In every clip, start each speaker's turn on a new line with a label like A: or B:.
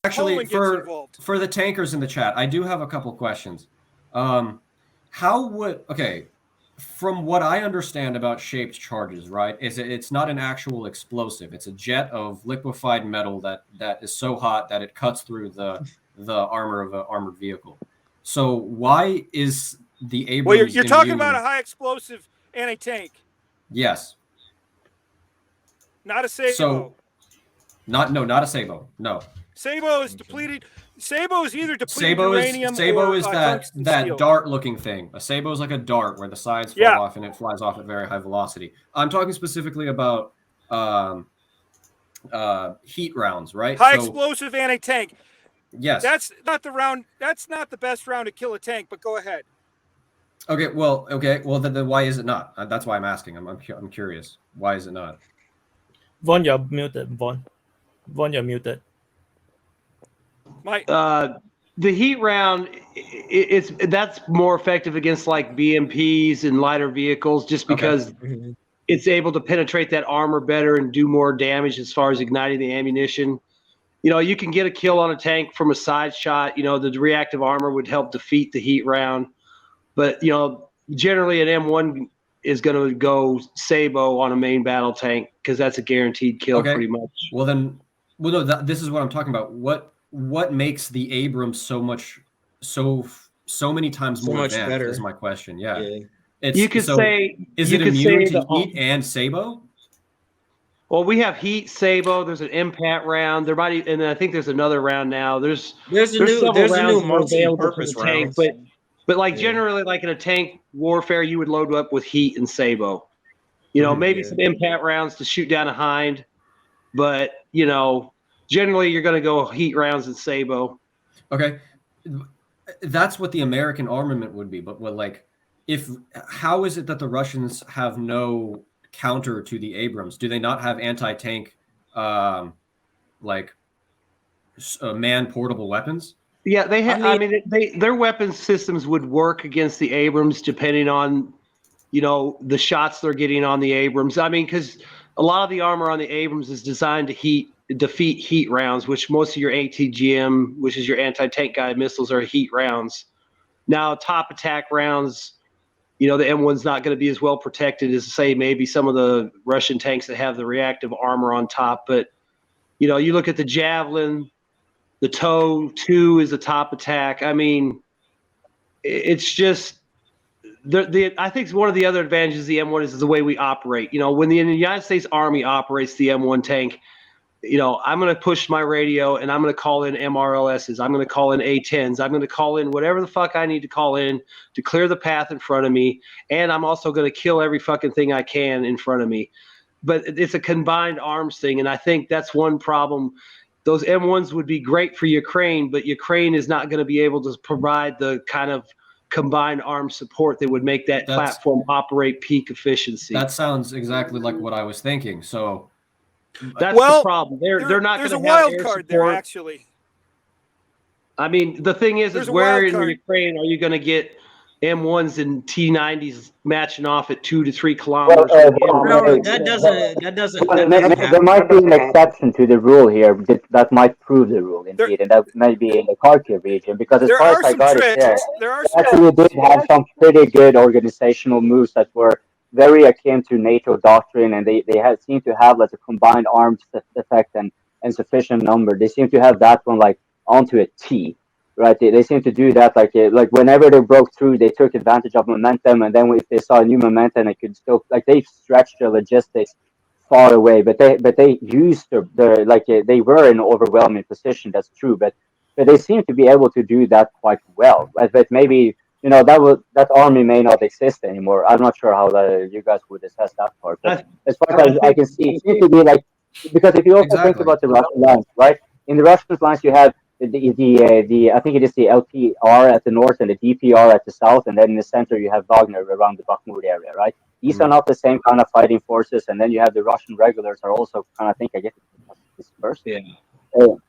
A: Actually,
B: Poland gets involved.
A: for the tankers in the chat, I do have a couple questions. From what I understand about shaped charges, right, is it's not an actual explosive. It's a jet of liquefied metal that is so hot that it cuts through the armor of an armored vehicle. So why is the Abrams
B: Well, you're talking about a high explosive anti-tank.
A: Yes.
B: Not a Sabo.
A: So, not a Sabo. No.
B: Sabo is depleted. Sabo is either depleted uranium
A: Sabo
B: or
A: is that dart-looking thing. A Sabo is like a dart where the sides fall off and it flies off at very high velocity. I'm talking specifically about heat rounds, right?
B: High explosive anti-tank.
A: Yes.
B: That's not the round. That's not the best round to kill a tank. But go ahead.
A: Okay. Well, then why is it not? That's why I'm asking. I'm curious. Why is it not?
C: Vaughn, you're muted. Vaughn, you're muted.
D: The heat round, that's more effective against like BMPs and lighter vehicles, just because it's able to penetrate that armor better and do more damage as far as igniting the ammunition. You can get a kill on a tank from a side shot. The reactive armor would help defeat the heat round, but generally an M1 is going to go Sabo on a main battle tank because that's a guaranteed kill pretty much.
A: Well, no, this is what I'm talking about. What makes the Abrams so many times more advanced better is my question. Yeah.
D: Is it
A: immune to heat and Sabo?
D: Well, we have heat Sabo. There's an impact round. There might, and I think there's another round now. There's a new multi-purpose round. But like generally, like in a tank warfare, you would load up with heat and Sabo. Maybe some impact rounds to shoot down a hind, but generally you're going to go heat rounds and Sabo.
A: Okay, that's what the American armament would be. But how is it that the Russians have no counter to the Abrams? Do they not have anti-tank, man-portable weapons?
D: Yeah, they have. Their weapons systems would work against the Abrams depending on, the shots they're getting on the Abrams. Because a lot of the armor on the Abrams is designed to defeat heat rounds, which most of your ATGM, which is your anti-tank guided missiles, are heat rounds. Now, top attack rounds, the M1's not going to be as well protected as, say, maybe some of the Russian tanks that have the reactive armor on top. But, you look at the Javelin, the TOW-2 is a top attack. It's just I think one of the other advantages of the M1 is the way we operate. When the United States Army operates the M1 tank, I'm going to push my radio and I'm going to call in MRLSs. I'm going to call in A-10s. I'm going to call in whatever the fuck I need to call in to clear the path in front of me. And I'm also going to kill every fucking thing I can in front of me. But it's a combined arms thing. And I think that's one problem. Those M1s would be great for Ukraine, but Ukraine is not going to be able to provide the kind of combined arms support that would make that platform operate peak efficiency.
A: That sounds exactly like what I was thinking. So
D: that's the problem. They're not going to have
B: wild card there, actually.
D: The thing is where in Ukraine are you going to get M1s and T90s matching off at 2 to 3 kilometers?
E: That doesn't. There might be an exception to the rule here that might prove the rule indeed, and that might be in the Kharkiv region, because as far as I got it there actually did have some pretty good organizational moves that were very akin to NATO doctrine, and they seem to have like a combined arms effect and sufficient number. They seem to have that one like onto a T. Right, they seem to do that like whenever they broke through, they took advantage of momentum, and then if they saw new momentum, they could still they stretched their logistics far away. But they used they were in an overwhelming position. That's true, but they seem to be able to do that quite well. But maybe that army may not exist anymore. I'm not sure how you guys would assess that part. But as far as I can see, it seems to be because if you also think about the Russian lines, right? In the Russian lines, you have the I think it is the LPR at the north and the DPR at the south, and then in the center you have Wagner around the Bakhmut area, right? These are not the same kind of fighting forces, and then you have the Russian regulars are also I guess dispersed,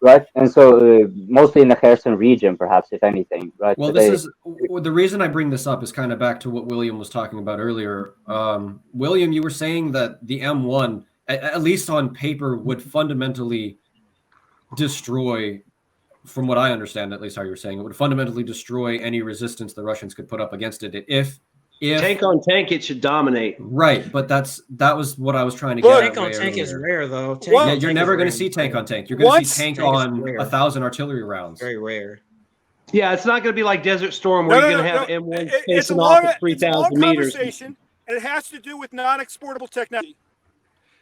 E: right? And so mostly in the Kherson region, perhaps, if anything, right?
A: Well, the reason I bring this up is kind of back to what William was talking about earlier. William, you were saying that the M1, at least on paper, would fundamentally destroy from what I understand, at least how you're saying, it would fundamentally destroy any resistance the Russians could put up against it if
D: tank on tank, it should dominate.
A: Right, but that was what I was trying to get at.
F: Tank on tank is rare, though.
A: Yeah, you're never going to see tank on tank. You're going to see tank on 1,000 artillery rounds.
F: Very rare.
D: Yeah, it's not going to be like Desert Storm where you're going to have M1 facing off at 3,000 meters.
B: And it has to do with non-exportable technology.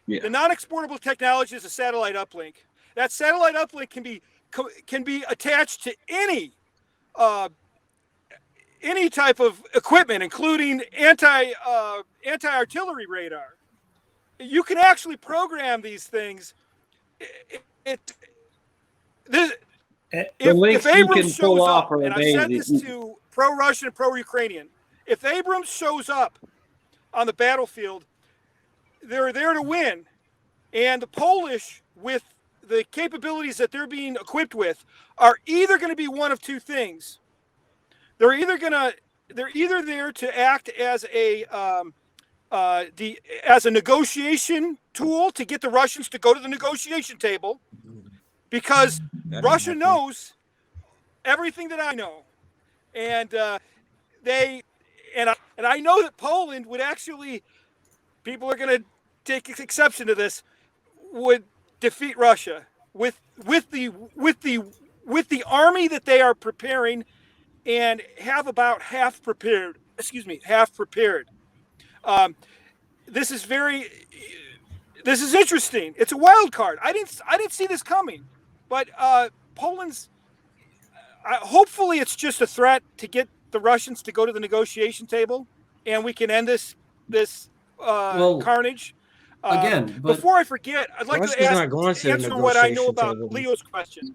D: Yeah. The
B: non-exportable technology is a satellite uplink. That satellite uplink can be attached to any type of equipment, including anti-artillery radar. You can actually program these things. If Abrams shows up, and I've said this to pro-Russian and pro-Ukrainian, if Abrams shows up on the battlefield, they're there to win. And the Polish, with the capabilities that they're being equipped with, are either going to be one of two things. They're either there to act as a negotiation tool to get the Russians to go to the negotiation table, because Russia knows everything that I know, and I know that Poland would actually, people are going to take exception to this, would defeat Russia with the army that they are preparing and have about half prepared. This is interesting. It's a wild card. I didn't see this coming, but Poland's. Hopefully, it's just a threat to get the Russians to go to the negotiation table, and we can end this carnage.
A: Again, but
B: before I forget, I'd like to answer what I know about Leo's question.